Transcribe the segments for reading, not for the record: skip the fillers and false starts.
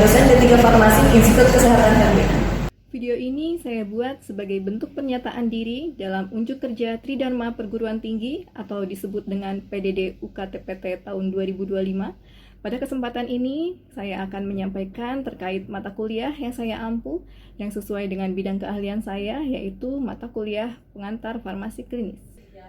dosen D3 Farmasi Institut Kesehatan Hermina. Video ini saya buat sebagai bentuk pernyataan diri dalam unjuk kerja Tridharma Perguruan Tinggi atau disebut dengan PDD UKTPT tahun 2025. Pada kesempatan ini, saya akan menyampaikan terkait mata kuliah yang saya ampu yang sesuai dengan bidang keahlian saya, yaitu mata kuliah pengantar farmasi klinis.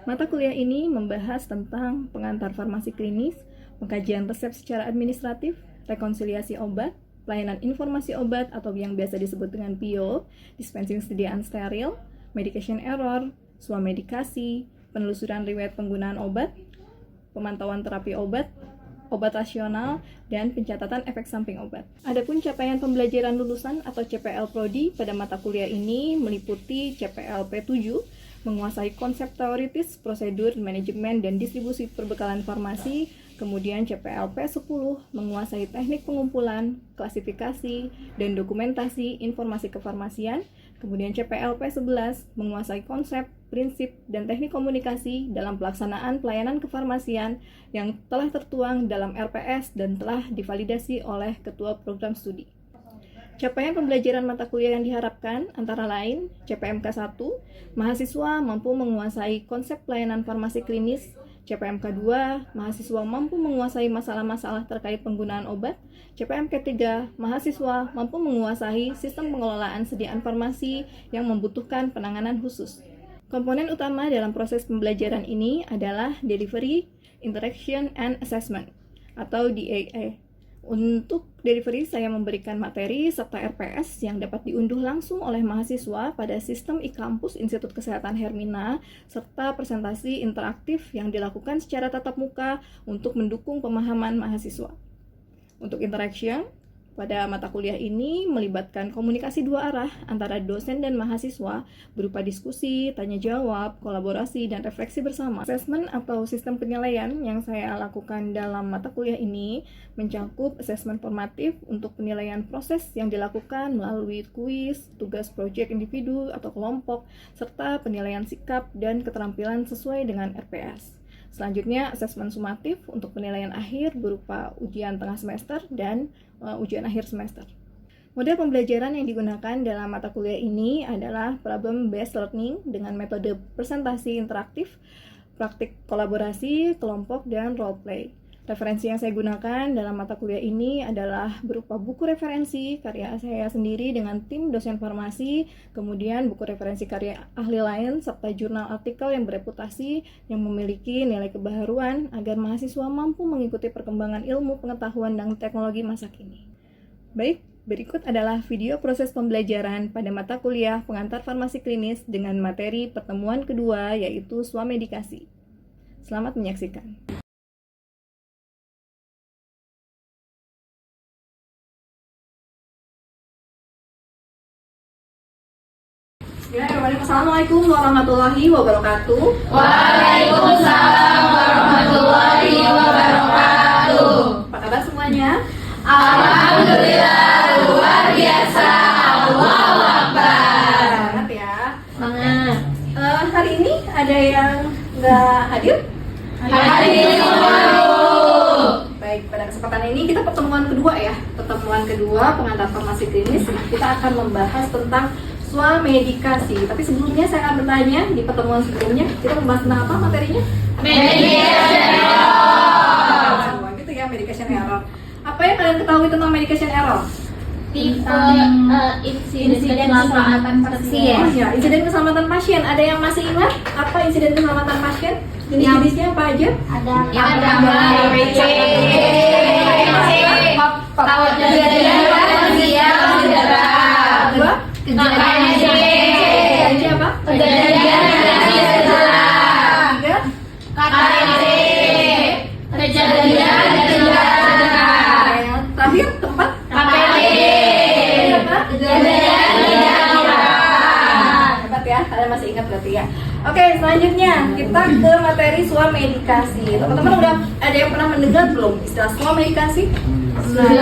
Mata kuliah ini membahas tentang pengantar farmasi klinis, pengkajian resep secara administratif, rekonsiliasi obat, pelayanan informasi obat atau yang biasa disebut dengan PIO, dispensing sediaan steril, medication error, swamedikasi, penelusuran riwayat penggunaan obat, pemantauan terapi obat, obat rasional, dan pencatatan efek samping obat. Adapun capaian pembelajaran lulusan atau CPL Prodi pada mata kuliah ini meliputi CPL P7, menguasai konsep teoritis, prosedur, manajemen, dan distribusi perbekalan farmasi. Kemudian CPL P10 menguasai teknik pengumpulan, klasifikasi, dan dokumentasi informasi kefarmasian. Kemudian CPL P11 menguasai konsep, prinsip, dan teknik komunikasi dalam pelaksanaan pelayanan kefarmasian yang telah tertuang dalam RPS dan telah divalidasi oleh Ketua Program Studi. Capaian pembelajaran mata kuliah yang diharapkan antara lain CPMK 1, mahasiswa mampu menguasai konsep pelayanan farmasi klinis. CPMK 2, mahasiswa mampu menguasai masalah-masalah terkait penggunaan obat. CPMK 3, mahasiswa mampu menguasai sistem pengelolaan sediaan farmasi yang membutuhkan penanganan khusus. Komponen utama dalam proses pembelajaran ini adalah Delivery, Interaction, and Assessment atau DAA. Untuk delivery, saya memberikan materi serta RPS yang dapat diunduh langsung oleh mahasiswa pada sistem e-kampus Institut Kesehatan Hermina, serta presentasi interaktif yang dilakukan secara tatap muka untuk mendukung pemahaman mahasiswa. Untuk interaction, pada mata kuliah ini melibatkan komunikasi dua arah antara dosen dan mahasiswa berupa diskusi, tanya jawab, kolaborasi, dan refleksi bersama. Assessment atau sistem penilaian yang saya lakukan dalam mata kuliah ini mencakup asesmen formatif untuk penilaian proses yang dilakukan melalui kuis, tugas proyek individu atau kelompok, serta penilaian sikap dan keterampilan sesuai dengan RPS. Selanjutnya, asesmen sumatif untuk penilaian akhir berupa ujian tengah semester dan ujian akhir semester. Model pembelajaran yang digunakan dalam mata kuliah ini adalah problem based learning dengan metode presentasi interaktif, praktik kolaborasi, kelompok, dan role play. Referensi yang saya gunakan dalam mata kuliah ini adalah berupa buku referensi karya saya sendiri dengan tim dosen farmasi, kemudian buku referensi karya ahli lain, serta jurnal artikel yang bereputasi yang memiliki nilai kebaharuan agar mahasiswa mampu mengikuti perkembangan ilmu, pengetahuan, dan teknologi masa kini. Baik, berikut adalah video proses pembelajaran pada mata kuliah pengantar farmasi klinis dengan materi pertemuan kedua yaitu swamedikasi. Selamat menyaksikan. Assalamualaikum warahmatullahi wabarakatuh. Waalaikumsalam warahmatullahi wabarakatuh. Apa kabar semuanya? Alhamdulillah luar biasa. Allahu Akbar. Semangat ya. Semangat. Hari ini ada yang nggak hadir? Hadir. Baik, pada kesempatan ini kita pertemuan kedua ya. Pertemuan kedua pengantar farmasi klinis. Kita akan membahas tentang swamedikasi. Tapi sebelumnya saya akan bertanya di pertemuan sebelumnya kita membahas tentang apa materinya? Medication error. Semua gitu ya, medication error. Apa yang kalian ketahui tentang medication error? Tipe insiden keselamatan pasien. Oh ya, insiden keselamatan pasien. Ada yang masih ingat apa insiden keselamatan pasien? Jenis-jenisnya apa aja? Ada ABC. Kalau kejadian pasien cedera. Dua? Kejadian apa? Kejadian cedera. Tiga? KTC. Kejadian cedera. Yang terakhir keempat? KPD. Apa? Kejadian cedera. Hebat ya, kalian masih ingat berarti ya. Oke, selanjutnya kita ke materi swamedikasi. Teman-teman udah ada yang pernah mendengar belum istilah swamedikasi? Sudah.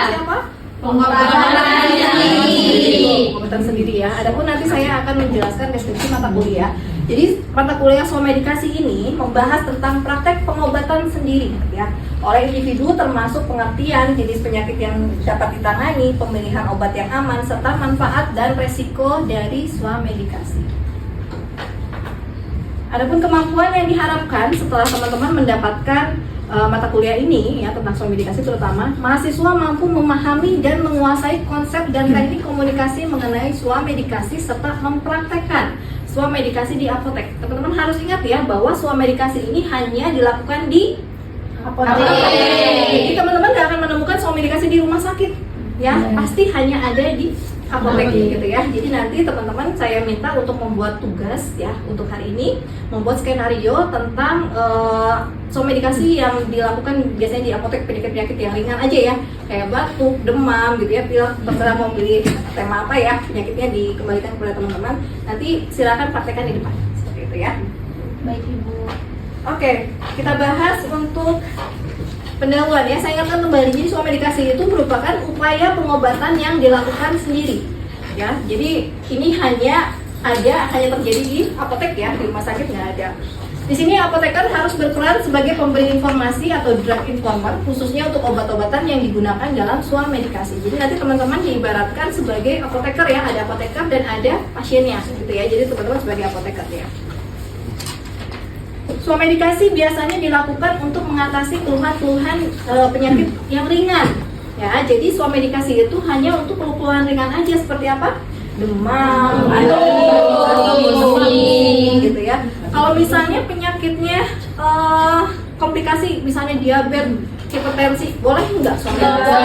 Siapa? Pengobatan sendiri. Pengobatan sendiri ya. Adapun nanti saya akan menjelaskan deskripsi mata kuliah Jadi mata kuliah Swamedikasi ini membahas tentang praktek pengobatan sendiri ya oleh individu, termasuk pengertian jenis penyakit yang dapat ditangani, pemilihan obat yang aman, serta manfaat dan resiko dari swamedikasi. Adapun kemampuan yang diharapkan setelah teman-teman mendapatkan mata kuliah ini ya tentang swamedikasi, terutama mahasiswa mampu memahami dan menguasai konsep dan teknik komunikasi mengenai swamedikasi serta mempraktekkan swamedikasi di apotek. Teman-teman harus ingat ya bahwa swamedikasi ini hanya dilakukan di apotek. Jadi teman-teman gak akan menemukan swamedikasi di rumah sakit ya, pasti hanya ada di apotek gitu ya. Jadi nanti teman-teman saya minta untuk membuat tugas ya untuk hari ini, membuat skenario tentang swamedikasi yang dilakukan biasanya di apotek, penyakit-penyakit yang ringan aja ya, kayak batuk, demam gitu ya, pilek, terserah mau pilih tema apa ya, penyakitnya dikembalikan kepada teman-teman. Nanti silakan praktekkan di depan seperti itu ya. Baik Ibu. Oke, kita bahas untuk pendahuluan ya. Saya ingatkan kembali, jadi swamedikasi itu merupakan upaya pengobatan yang dilakukan sendiri ya. Jadi ini hanya terjadi di apotek ya, di rumah sakit nggak ada. Di sini apoteker harus berperan sebagai pemberi informasi atau drug informer, khususnya untuk obat-obatan yang digunakan dalam swamedikasi. Jadi nanti teman-teman diibaratkan sebagai apoteker ya, ada apoteker dan ada pasiennya gitu ya. Jadi teman-teman sebagai apoteker ya. Swamedikasi biasanya dilakukan untuk mengatasi keluhan-keluhan penyakit yang ringan ya. Jadi swamedikasi itu hanya untuk keluhan ringan aja, seperti apa? Demam, gitu ya. Kalau misalnya penyakitnya komplikasi, misalnya diabetes, hipertensi, boleh nggak swamedikasi?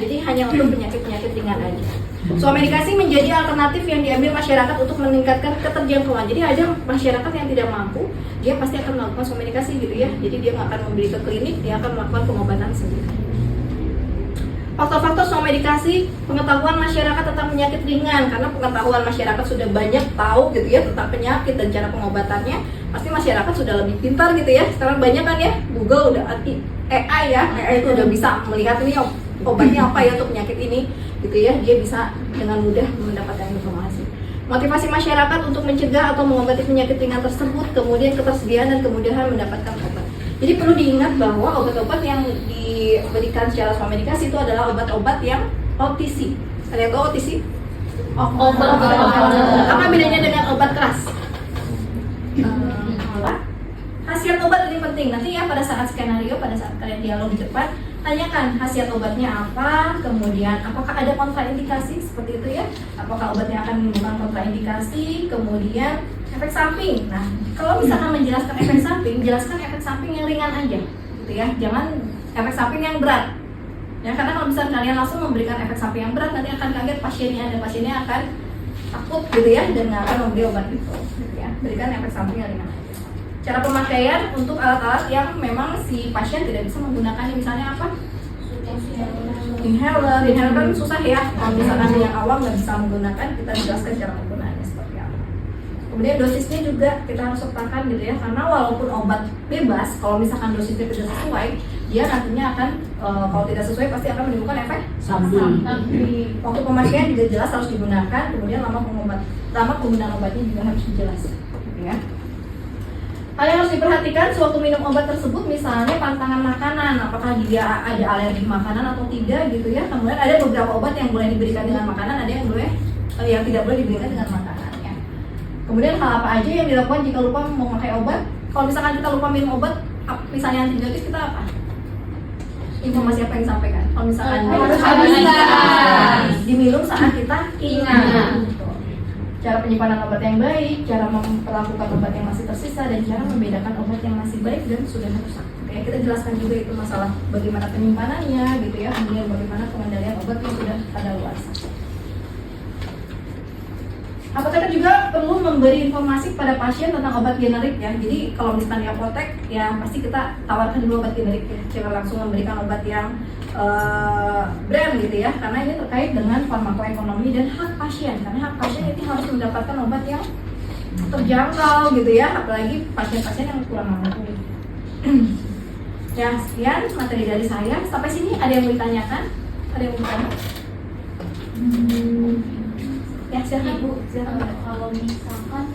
Jadi hanya untuk penyakit-penyakit ringan aja. Swamedikasi menjadi alternatif yang diambil masyarakat untuk meningkatkan keterjangkauan. Jadi ada masyarakat yang tidak mampu, dia pasti akan melakukan swamedikasi gitu ya. Jadi dia nggak akan membeli ke klinik, dia akan melakukan pengobatan sendiri. Faktor-faktor swamedikasi, pengetahuan masyarakat tentang penyakit ringan, karena pengetahuan masyarakat sudah banyak tahu gitu ya tentang penyakit dan cara pengobatannya, pasti masyarakat sudah lebih pintar gitu ya. Sekarang banyak kan ya, Google udah AI ya, AI itu udah bisa melihat ini obatnya apa ya untuk penyakit ini gitu ya, dia bisa dengan mudah mendapatkan informasi. Motivasi masyarakat untuk mencegah atau mengobati penyakit ringan tersebut, kemudian ketersediaan dan kemudahan mendapatkan obat. Jadi perlu diingat bahwa obat-obat yang diberikan secara swamedikasi itu adalah obat-obat yang OTC. Ada yang tahu OTC? Apa bedanya dengan obat keras? Khasiat obat ini penting. Nanti ya pada saat skenario, pada saat kalian dialog di depan, tanyakan khasiat obatnya apa, kemudian apakah ada kontraindikasi seperti itu ya, apakah obatnya akan menimbulkan kontraindikasi, kemudian efek samping. Nah, kalau misalkan menjelaskan efek samping, jelaskan efek samping yang ringan aja gitu ya, jangan efek samping yang berat ya, karena kalau misalkan kalian langsung memberikan efek samping yang berat, nanti akan kaget pasiennya, dan pasiennya akan takut gitu ya, dan nggak akan membeli obat itu gitu ya. Berikan efek samping yang ringan aja. Cara pemakaian untuk alat-alat yang memang si pasien tidak bisa menggunakannya, misalnya apa? Inhaler kan susah ya, kalau misalkan yang awam nggak bisa menggunakan, kita jelaskan cara penggunaannya seperti apa. Kemudian dosisnya juga kita harus sertakan gitu ya, karena walaupun obat bebas, kalau misalkan dosisnya tidak sesuai, dia nantinya akan kalau tidak sesuai pasti akan menimbulkan efek samping. Waktu pemakaian juga jelas harus digunakan, kemudian lama penggunaan obatnya juga harus dijelaskan gitu ya. Hal yang harus diperhatikan sewaktu minum obat tersebut, misalnya pantangan makanan, apakah dia ada alergi makanan atau tidak gitu ya. Kemudian ada beberapa obat yang boleh diberikan dengan makanan, ada yang tidak boleh diberikan dengan makanan ya. Kemudian hal apa aja yang dilakukan jika lupa memakai obat? Kalau misalkan kita lupa minum obat, misalnya antibiotik, kita apa? Informasi apa yang disampaikan? Kalau misalkan diminum saat kita ingat. Cara penyimpanan obat yang baik, cara memperlakukan obat yang masih tersisa, dan cara membedakan obat yang masih baik dan sudah rusak. Oke, kita jelaskan juga itu masalah bagaimana penyimpanannya gitu ya, kemudian bagaimana pengendalian obat yang sudah kadaluarsa. Apoteker juga perlu memberi informasi kepada pasien tentang obat generik ya. Jadi kalau misalkan di apotek ya pasti kita tawarkan dulu obat generik ya, jangan langsung memberikan obat yang brand gitu ya, karena ini terkait dengan farmakoekonomi dan hak pasien, karena hak pasien itu harus mendapatkan obat yang terjangkau gitu ya, apalagi pasien-pasien yang kurang mampu. Ya, sekian materi dari saya. Sampai sini ada yang mau ditanyakan? Ada yang mau bertanya? Ya, silakan Bu. Silakan. Kalau misalkan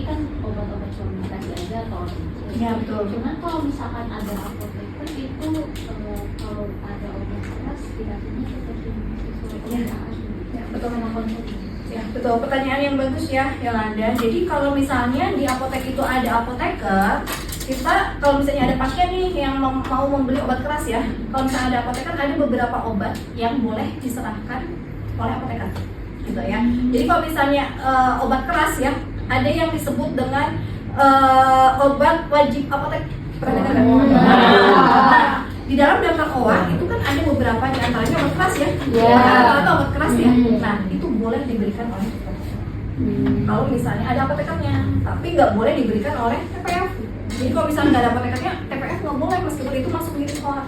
kan obat-obat suami medikasi aja atau Ya, betul. Cuman kalau misalkan ada apoteker itu kalau ada obat keras dikasihnya seperti sesuai permintaan. Ya, betul. Sama konsumsi. Ya, betul. Pertanyaan yang bagus ya, Yolanda. Jadi kalau misalnya di apotek itu ada apoteker, kita kalau misalnya ada pasien nih yang mau membeli obat keras ya, kalau misalnya ada apoteker, ada beberapa obat yang boleh diserahkan oleh apoteker, gitu ya. Jadi kalau misalnya obat keras ya, ada yang disebut dengan obat wajib apotek. Pernah dengar nggak? Nah, di dalam daftar OA itu kan ada beberapa di antaranya obat keras ya. Rata-rata obat keras ya. Nah, itu boleh diberikan oleh apoteker. Kalau misalnya ada apotekernya, tapi nggak boleh diberikan oleh TPF. Jadi kalau misalnya nggak ada apotekernya, TPF nggak boleh meskipun itu masuk di OA.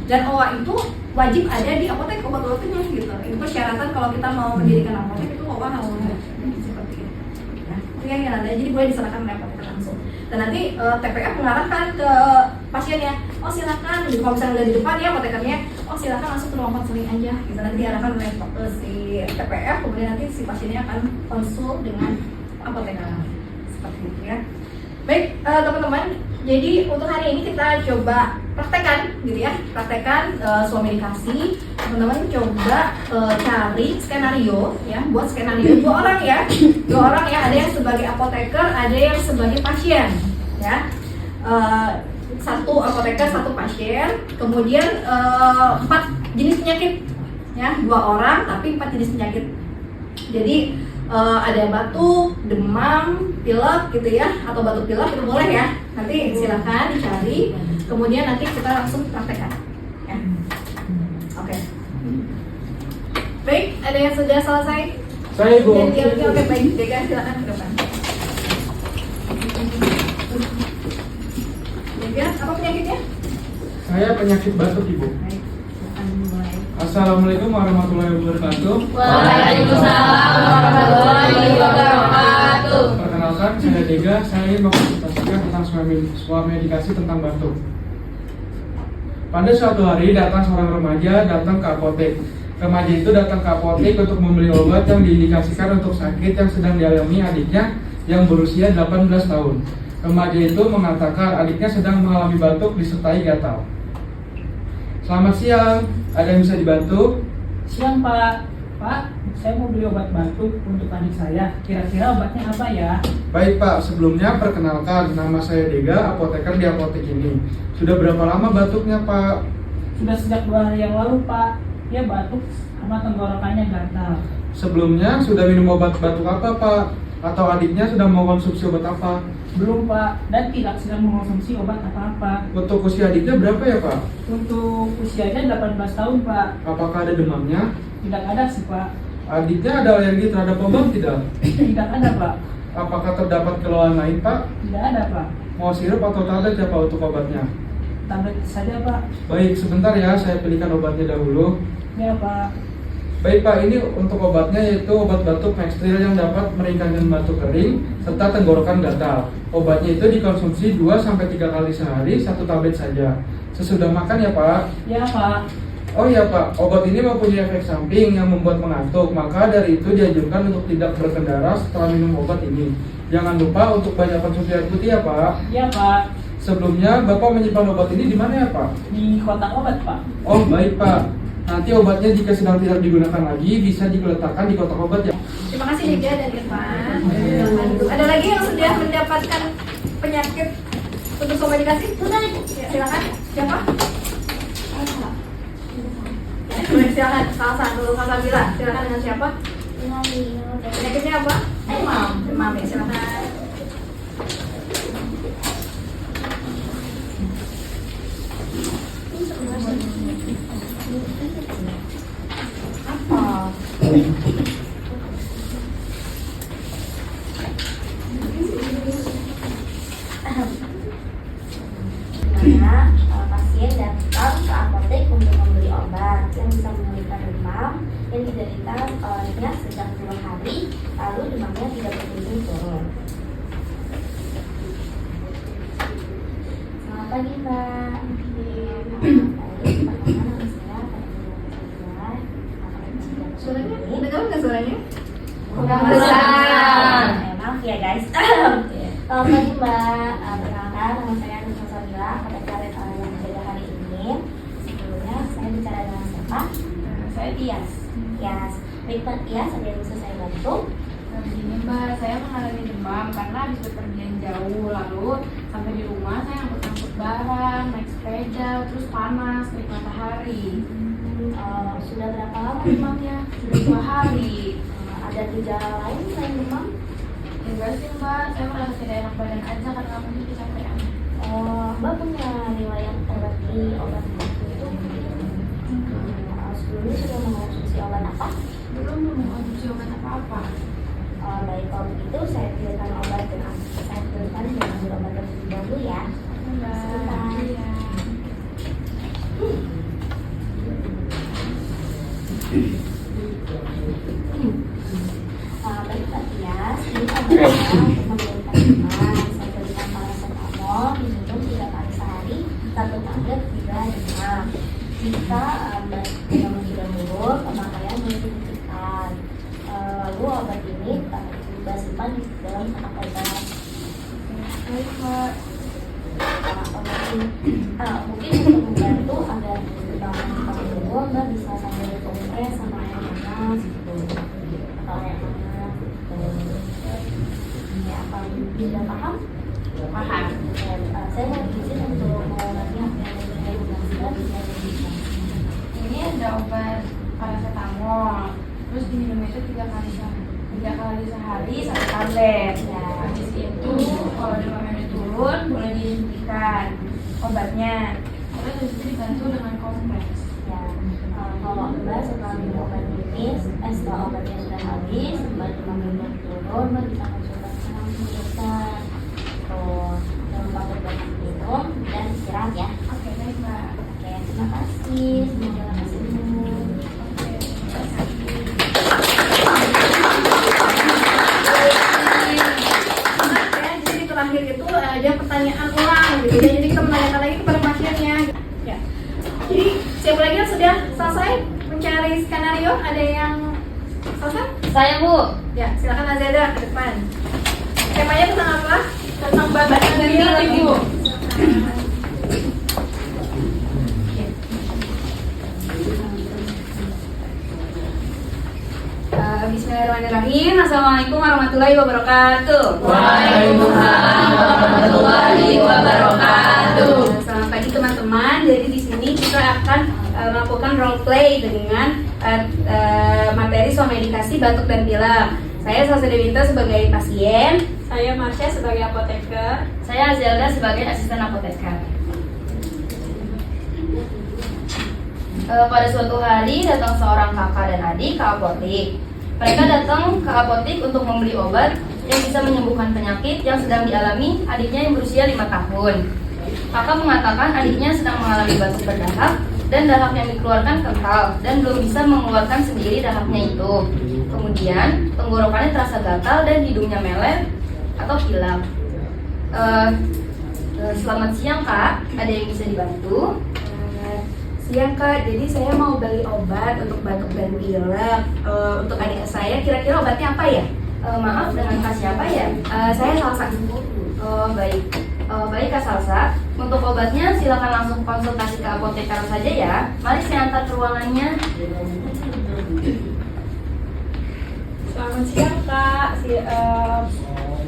Dan OA itu wajib ada di apotek obat-obatnya gitu. Itu persyaratan kalau kita mau mendirikan apotek itu OA harus seperti itu. Nah, itu yang ada. Jadi boleh diserahkan oleh apoteker langsung. Dan nanti TPF mengarahkan ke pasiennya, oh silakan. Gitu. Kalau misalnya udah di depan ya apotekernya, oh silakan masuk ke ruang konseling aja. Gitu. Nanti diarahkan oleh si TPF, kemudian nanti si pasiennya akan konsul dengan apoteker. Seperti itu ya. Baik teman-teman, jadi untuk hari ini kita coba praktekkan gitu ya, praktekkan suami medikasi. Teman-teman coba cari skenario ya, buat skenario dua orang ya, ada yang sebagai apoteker, ada yang sebagai pasien ya. Satu apoteker, satu pasien, kemudian 4 jenis penyakit ya, 2 orang tapi 4 jenis penyakit. Jadi ada batuk, demam, pilek gitu ya, atau batuk pilek itu boleh ya. Nanti silahkan dicari, kemudian nanti kita langsung praktekkan. Ya. Oke. Baik, ada yang sudah selesai? Saya Bu. Oke, baik. Dega silakan ke depan. Dega, apa penyakitnya? Saya penyakit batuk Ibu. Baik, silakan mulai. Assalamualaikum warahmatullahi wabarakatuh. Waalaikumsalam warahmatullahi wabarakatuh. Perkenalkan, saya Dega. Saya ingin mengonsultasikan tentang suami medikasi tentang batuk. Pada suatu hari datang seorang remaja datang ke apotek. Remaja itu datang ke apotek untuk membeli obat yang diindikasikan untuk sakit yang sedang dialami adiknya yang berusia 18 tahun. Remaja itu mengatakan adiknya sedang mengalami batuk disertai gatal. Selamat siang, ada yang bisa dibantu? Siang Pak, saya mau beli obat batuk untuk adik saya. Kira-kira obatnya apa ya? Baik Pak, sebelumnya perkenalkan, nama saya Dega, apoteker di apotek ini. Sudah berapa lama batuknya Pak? Sudah sejak 2 hari yang lalu Pak. Dia batuk sama tenggorokannya gatal. Sebelumnya sudah minum obat batuk apa Pak? Atau adiknya sudah mau konsumsi obat apa? Belum Pak, dan tidak sedang mengonsumsi obat apa-apa. Untuk usia adiknya berapa ya Pak? Untuk usianya 18 tahun Pak. Apakah ada demamnya? Tidak ada sih Pak. Adiknya ada alergi terhadap obat tidak? Tidak ada Pak. Apakah terdapat keluhan lain Pak? Tidak ada Pak. Mau sirup atau tablet ya Pak untuk obatnya? Tablet saja Pak. Baik, sebentar ya, saya pilihkan obatnya dahulu. Ya Pak. Baik Pak, ini untuk obatnya yaitu obat batuk Mextril yang dapat meringankan batuk kering serta tenggorokan gatal. Obatnya itu dikonsumsi 2-3 kali sehari, 1 tablet saja. Sesudah makan ya Pak. Ya Pak. Oh iya Pak, obat ini mempunyai efek samping yang membuat mengantuk. Maka dari itu dianjurkan untuk tidak berkendara setelah minum obat ini. Jangan lupa untuk banyak konsumsi air putih ya Pak. Ya Pak. Sebelumnya Bapak menyimpan obat ini di mana ya Pak? Di kotak obat Pak. Oh baik Pak. Nanti obatnya jika sedang tidak digunakan lagi bisa diletakkan di kotak obat ya. Terima kasih Dega dan Irfan. Ada lagi yang sudah mendapatkan penyakit untuk suami medikasi? Ya, silakan. Siapa? Silakan, Salsa dulu, Salsabila. Silakan dengan siapa? Penyakitnya apa? Demam. Demam ya, silakan. Apa? Dimana pasien datang ke apotek untuk membeli obat yang bisa memulihkan demam yang diderita olehnya sejak 2 hari, lalu demamnya tidak berkunjung turun. Selamat pagi Mbak. Suaranya, dengar nggak suaranya? Kurang besar. Maaf ya guys. Selamat pagi Mbak, perkenalkan nama saya Nusra Sabila, apoteker yang berbeda hari ini. Sebelumnya saya bicara dengan siapa? Saya Tias. Tias. Baik Mbak Tias, ada yang bisa saya bantu? Begini Mbak, saya mengalami demam karena habis bepergian jauh, lalu sampai di rumah saya angkut-angkut barang, naik sepeda, terus panas, terik matahari. Sudah berapa lama demamnya? Sudah 2 hari. Ada gejala lain selain demam? Enggak sih Mbak, saya merasa tidak enak badan aja karena mungkin kecapean. Mbak punya riwayat terapi obat itu? Sebelumnya sudah mengonsumsi obat apa? Belum mengonsumsi obat apa-apa. Baik, kalau begitu saya pilihkan obat dengan saya pilihkan dengan ambil obat terlebih dahulu ya. Sebentar. Iya. Baik Mbak Tias, ini obatnya untuk menurunkan demam. Saya berikan paracetamol diminum 3 kali sehari, 1 tablet 3 demam. Jika demam sudah menurun, pemakaian mulai dihentikan. Lalu obat ini kita simpan di dalam kotak obat. Baik Mbak. Obat ini mungkin untuk membantu agar demam cepat menurun, Mbak bisa sambil kompres sama air panas gitu. Atau air panas gitu. Ya, apa sudah paham? Paham. Dan saya mau izin untuk mengobati apa yang saya gunakan bisa lebih. Ini ada obat paracetamol. Terus diminum itu 3 kali sehari 1 tablet. Ya. Habis itu kalau demamnya udah turun boleh dihentikan obatnya. Terus habis itu dibantu dengan kompres. Ya, kalau Mbak setelah minum obat ini, setelah obatnya sudah habis, Mbak demamnya turun, Mbak bisa konsultasi langsung ke dokter. Tuh, jangan lupa banyak minum dan istirahat ya. Oke, baik Mbak. Oke, terima kasih. Semoga lekas sembuh. Oke, terima kasih. Ya, jadi di terakhir itu ada pertanyaan ulang gitu ya. Jadi kita menanyakan lagi kepada pasiennya. Ya. Jadi siapa lagi yang sudah selesai mencari skenario? Ada yang selesai? Saya Bu. Ya, silakan Azeda ke depan. Temanya tentang apa? Tentang babat dan pilek Bu. Bismillahirrahmanirrahim. Assalamualaikum warahmatullahi wabarakatuh. Waalaikumsalam warahmatullahi wabarakatuh. Selamat pagi teman-teman. Jadi di sini kita akan melakukan role play dengan materi somedikasi batuk dan pilek. Saya Salsa Dewinta sebagai pasien. Saya Marsha sebagai apoteker. Saya Zelda sebagai asisten apoteker. Pada suatu hari datang seorang kakak dan adik ke apotek. Mereka datang ke apotek untuk membeli obat yang bisa menyembuhkan penyakit yang sedang dialami adiknya yang berusia 5 tahun. Kakak mengatakan adiknya sedang mengalami batuk berdahak dan dahak yang dikeluarkan kental dan belum bisa mengeluarkan sendiri dahaknya itu. Kemudian tenggorokannya terasa gatal dan hidungnya meleleh atau pilek. Selamat siang Kak, ada yang bisa dibantu? Siang Kak, jadi saya mau beli obat untuk batuk dan pilek untuk adik saya. Kira-kira obatnya apa ya? Maaf, dengan Kak siapa ya? Saya Salsa. Oh baik, baik Kak Salsa. Untuk obatnya silakan langsung konsultasi ke apoteker saja ya. Mari saya antar ke ruangannya. Selamat siang Kak.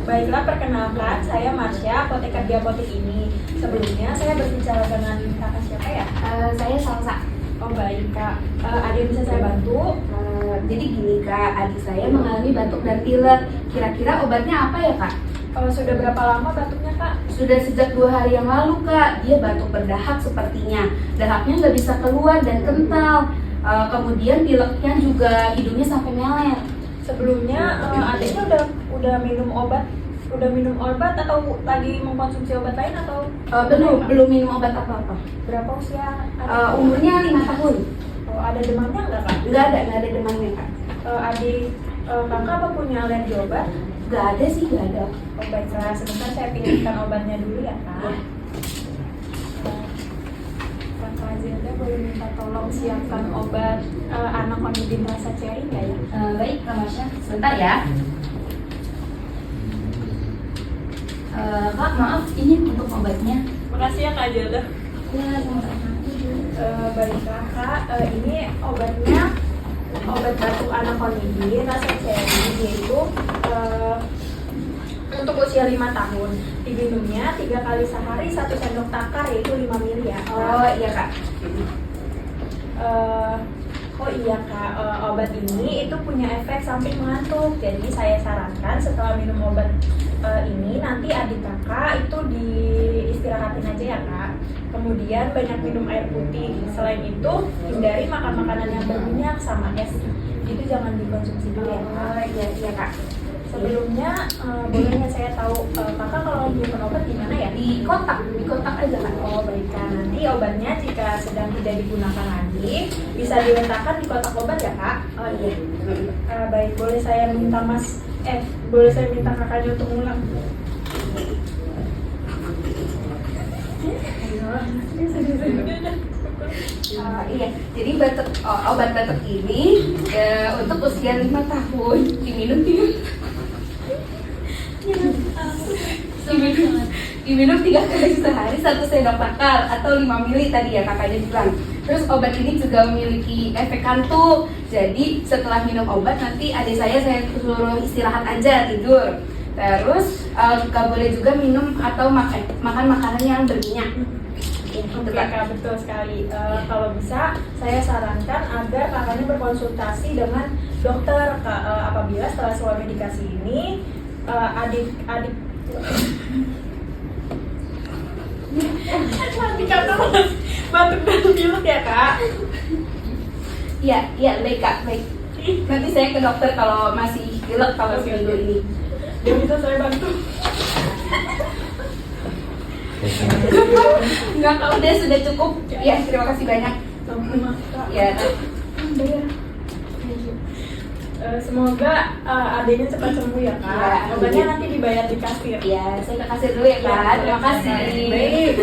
Baiklah, perkenalkan saya Marsha, apoteker di apotek ini. Sebelumnya saya berbicara dengan kakak siapa ya? Saya Salsa. Oh baik Kak, ada yang bisa saya bantu? Jadi gini Kak, adik saya mengalami batuk dan pilek. Kira-kira obatnya apa ya Kak? Sudah berapa lama batuknya Kak? Sudah sejak 2 hari yang lalu Kak. Dia batuk berdahak sepertinya. Dahaknya nggak bisa keluar dan kental. Kemudian pileknya juga hidungnya sampai meleleh. Sebelumnya adiknya udah minum obat? Udah minum obat atau lagi mengkonsumsi obat lain atau? Belum minum obat apa-apa. Berapa usia Umurnya 5 tahun. ada demamnya nggak Kak? Nggak ada demamnya Kak. Adik kakak apa punya alergi obat? Nggak ada sih, nggak ada. Oh baiklah, sebentar saya pilihkan obatnya dulu ya Kak. Kakak Zilda boleh minta tolong siapkan obat anaconidin rasa cherry nggak ya? Baik Kak Masya, sebentar ya. Kak, maaf, ini untuk obatnya. Makasih ya Kak Jada. Ya, sama-sama. Baiklah Kak, ini obatnya obat batuk anakonidin rasa cherry, yaitu untuk usia 5 tahun. Diminumnya 3 kali sehari 1 sendok takar, yaitu 5 ml ya Kak. Oh iya Kak. Oh iya Kak, obat ini itu punya efek samping mengantuk. Jadi saya sarankan setelah minum obat ini nanti adik kakak itu diistirahatin aja ya Kak. Kemudian banyak minum air putih. Selain itu hindari makan makanan yang berminyak sama es. Itu jangan dikonsumsi dulu ya Kak. Iya Kak. Sebelumnya boleh nggak saya tahu kakak kalau menyimpan obat di mana ya? Di kotak aja Kak. Oh baiklah, nanti obatnya jika sedang tidak digunakan lagi bisa diletakkan di kotak obat ya Kak? Oh iya. Baik, boleh saya minta boleh saya minta kakaknya untuk ulang? Iya, jadi obat batuk ini untuk usia 5 tahun diminum diminum 3 kali sehari 1 sendok takar atau 5 ml tadi ya kakaknya bilang. Terus obat ini juga memiliki efek kantuk. Jadi setelah minum obat nanti adik saya suruh istirahat aja tidur. Terus gak boleh juga minum atau makan makanan yang berminyak. Oke Kak, betul sekali. Kalau bisa saya sarankan agar kakaknya berkonsultasi dengan dokter Kak, apabila setelah semua medikasi ini adik kakak batuk dan pilek ya Kak. Iya baik Kak, baik. Nanti saya ke dokter kalau masih pilek kalau seminggu ini. Dia bisa saya bantu. Enggak, kalau udah sudah cukup. Ya, terima kasih banyak. Ya. Semoga adiknya cepat sembuh ya Kak. Ya, Obatnya amin. nanti dibayar di kasir. Ya, saya ke kasir dulu ya Kak. Terima kasih. Baik.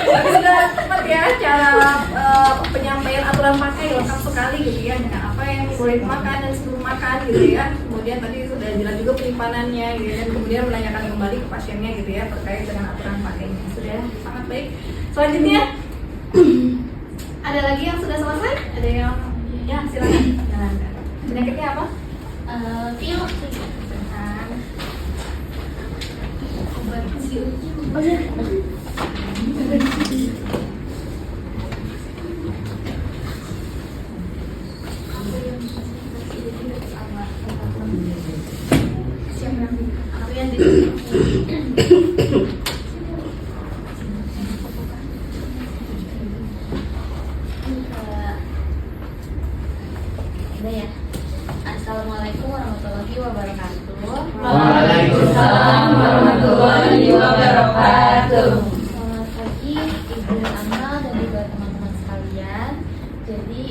Sudah tepat ya cara penyampaian aturan pakai lengkap sekali gitu ya, dengan apa yang boleh dimakan dan sebelum makan gitu ya. Kemudian tadi sudah jelas juga penyimpanannya gitu ya, dan kemudian menanyakan kembali ke pasiennya gitu ya terkait dengan aturan pakainya. Sudah sangat baik. Selanjutnya ada lagi yang sudah selesai? Ada yang ya silakan. Penyakitnya apa? Pilek. Obat sirup. Oh iya. Atau yang di Ada ya. Assalamualaikum warahmatullahi wabarakatuh. Waalaikumsalam warahmatullahi wabarakatuh. Selamat pagi Ibu Ana dan juga teman-teman sekalian. Jadi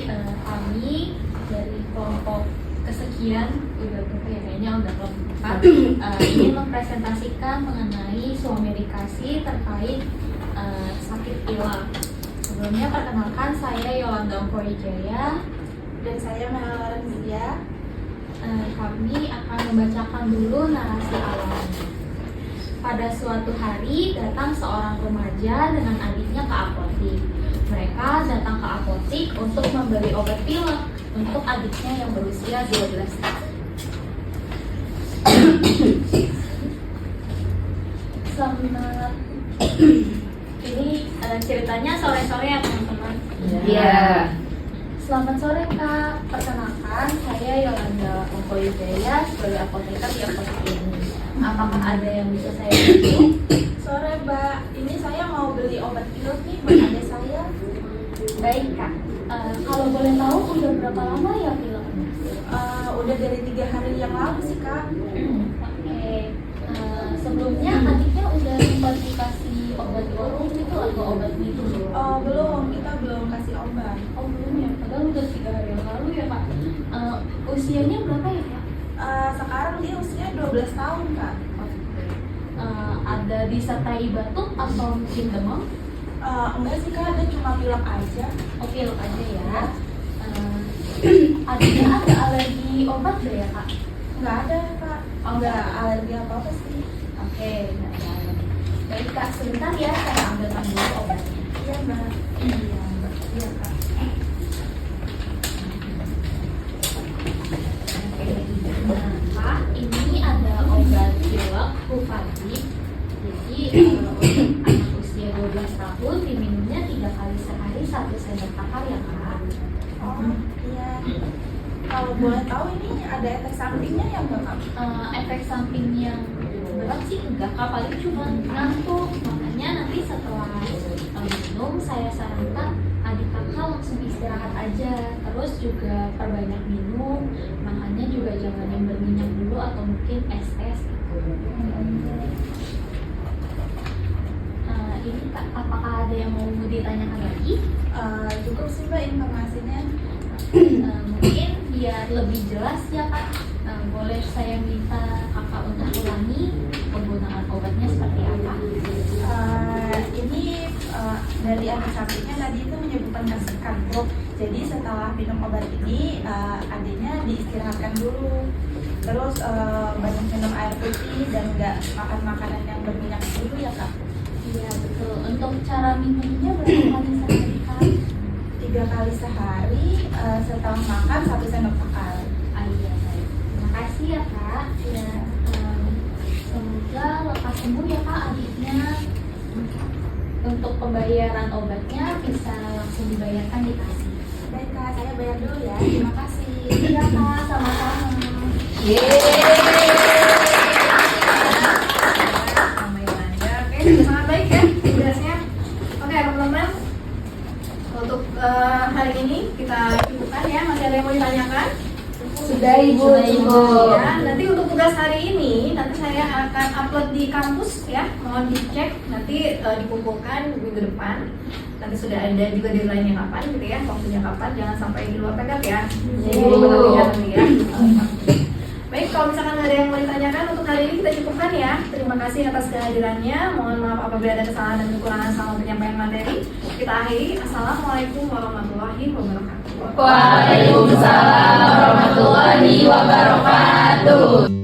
kami dari kelompok kesekian udah berapa ya, kayaknya udah kelompok 4 ingin mempresentasikan mengenai suatu medikasi terkait sakit pilek. Sebelumnya perkenalkan, saya Yolanda Wijaya Dan saya Melala Rizia. Kami akan membacakan dulu narasi awal. Pada suatu hari datang seorang remaja dengan adiknya ke apotik. Mereka datang ke apotik untuk membeli obat pilek untuk adiknya yang berusia 12 tahun. Selamat. Ini ceritanya sore-sore ya teman-teman. Iya. Selamat sore Kak, perkenalkan saya Yolanda Wijaya sebagai apoteker di apotek ini. Apakah ada yang bisa saya bantu? Sore Mbak, ini saya mau beli obat pilek nih buat adik saya. Baik Kak, kalau boleh tahu udah berapa lama ya pileknya? Udah dari 3 hari yang lalu sih Kak. Oke, sebelumnya adiknya udah sempat dikasih obat warung gitu atau obat minum? Belum, kita belum kasih obat. Oh belum ya, padahal udah 3 hari yang lalu ya Kak. Usianya berapa ya Kak? Sekarang dia usia 12 tahun Kak. Ada disertai batuk atau mungkin demam? Enggak sih Kak, dia cuma pilek aja. Oh pilek aja ya. Adiknya ada alergi alergi obat gak ya kak? Nggak ada kak, Oh, nggak alergi apa-apa sih. Oke, nggak ada alergi. Baik kak, sebentar ya saya ambilkan dulu obatnya. Iya mbak. Iya mbak. Iya kak. Nah, Kak, ini ada obat pilek Bufadip. Jadi untuk anak usia 12 tahun diminumnya 3 kali sehari 1 sendok makan ya Kak. Oh iya. Kalau boleh tahu ini ada efek sampingnya ya mbak kak? Efek samping yang berat sih enggak Kak, paling cuma ngantuk. Makanya nanti setelah minum saya sarankan adik kakak langsung istirahat aja. Terus juga perbanyak minum, makannya juga jangan yang berminyak dulu atau mungkin es-es gitu. Ini Kak, apakah ada yang mau ditanyakan lagi? Cukup sih mbak informasinya. Mungkin biar lebih jelas ya Kak, boleh saya minta kakak untuk ulangi penggunaan obatnya seperti apa? Ini dari efek sampingnya tadi itu menyebabkan kantuk. Jadi setelah minum obat ini adiknya diistirahatkan dulu. Terus banyak minum air putih dan nggak makan makanan yang berminyak dulu ya kak. Iya betul. Untuk cara minumnya berapa kali sehari Kak? 3 kali sehari setelah makan 1 sendok makan. Iya baik. Terima kasih ya Kak. Ya, semoga lekas sembuh ya Kak adiknya. Untuk pembayaran obatnya bisa langsung dibayarkan di kasir. Baik kak, saya bayar dulu ya. Terima kasih. Iya Kak, sama-sama. Ramai lancar. Oke, sudah sangat baik ya tugasnya. Oke teman-teman, untuk hari ini kita cukupkan ya. Masih ada yang mau ditanyakan? Sudah Ibu. Ya, nanti untuk tugas hari ini nanti saya akan upload di kampus ya. Mohon dicek nanti dikumpulkan minggu depan. Nanti sudah ada juga deadline-nya kapan gitu ya, waktunya kapan, jangan sampai di luar tenggat ya. Jadi benar-benar nanti ya. Baik, kalau misalkan ada yang mau ditanyakan untuk hari ini kita cukupkan ya. Terima kasih atas kehadirannya. Mohon maaf apabila ada kesalahan dan kekurangan selama penyampaian materi. Kita akhiri. Assalamualaikum warahmatullahi wabarakatuh. Waalaikumsalam warahmatullahi wabarakatuh.